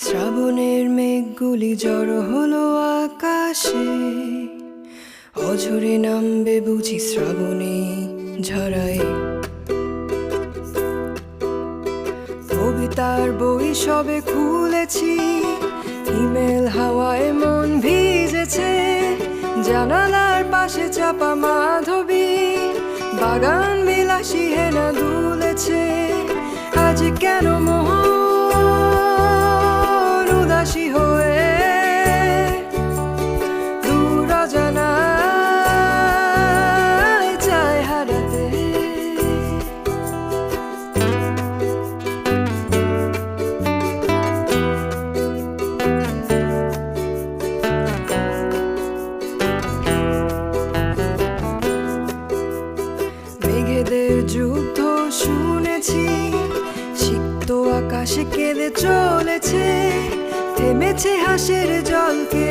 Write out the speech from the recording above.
শ্রাবণের মেঘগুলি জড়ো হলো আকাশে, অঝরে নামবে বুঝি শ্রাবণে ঝরায়। কবিতার বই সবে খুলেছি, হিমেল হাওয়ায় মন ভিজেছে। জানালার পাশে চাপা মাধবী, বাগান বিলাসী হেনা দুলেছে। আজ কেন মন উদাসী হয়ে দূর অজানায় চায় হারাতে। মেঘেদের যুদ্ধ শুনেছি, সিক্ত আকাশে কেঁদে চলেছে। থেমেছে হাসির জলকে